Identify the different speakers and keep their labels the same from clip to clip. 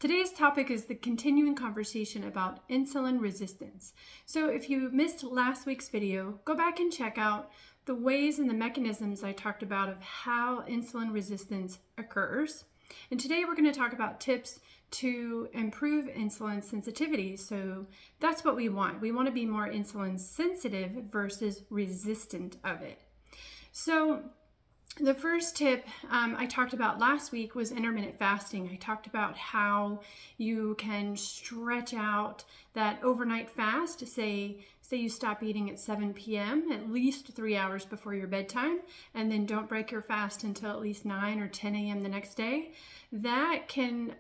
Speaker 1: Today's topic is the continuing conversation about insulin resistance. So if you missed last week's video, go back and check out the ways and the mechanisms I talked about of how insulin resistance occurs. And today we're going to talk about tips to improve insulin sensitivity. So that's what we want. We want to be more insulin sensitive versus resistant of it. So the first tip I talked about last week was intermittent fasting. I talked about how you can stretch out that overnight fast. Say you stop eating at 7 p.m., at least 3 hours before your bedtime, and then don't break your fast until at least 9 or 10 a.m. the next day. That can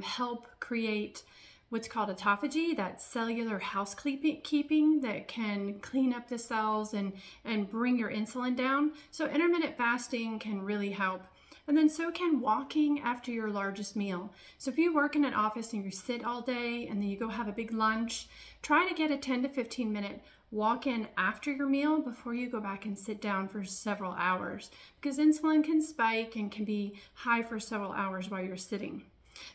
Speaker 1: help create what's called autophagy, that cellular housekeeping that can clean up the cells and bring your insulin down. So intermittent fasting can really help. And then so can walking after your largest meal. So if you work in an office and you sit all day and then you go have a big lunch, try to get a 10 to 15 minute walk in after your meal before you go back and sit down for several hours, because insulin can spike and can be high for several hours while you're sitting.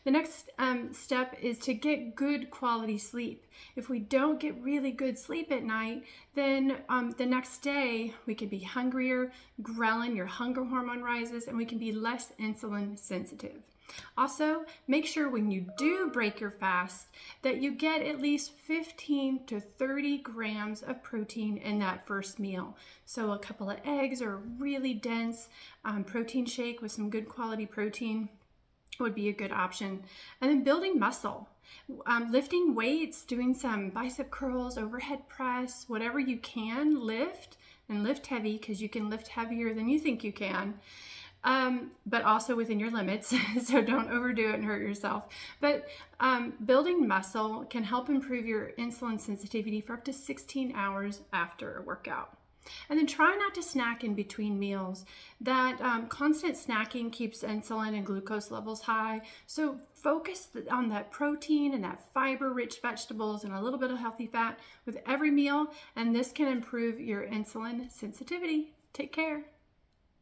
Speaker 1: The next step is to get good quality sleep. If we don't get really good sleep at night, then the next day we could be hungrier, ghrelin, your hunger hormone rises, and we can be less insulin sensitive. Also, make sure when you do break your fast that you get at least 15 to 30 grams of protein in that first meal. So a couple of eggs or a really dense protein shake with some good quality protein would be a good option. And then building muscle, lifting weights, doing some bicep curls, overhead press, whatever you can lift, and lift heavy, because you can lift heavier than you think you can, but also within your limits. So don't overdo it and hurt yourself. But building muscle can help improve your insulin sensitivity for up to 16 hours after a workout. And then try not to snack in between meals. That constant snacking keeps insulin and glucose levels high. So focus on that protein and that fiber-rich vegetables and a little bit of healthy fat with every meal, and this can improve your insulin sensitivity. Take care.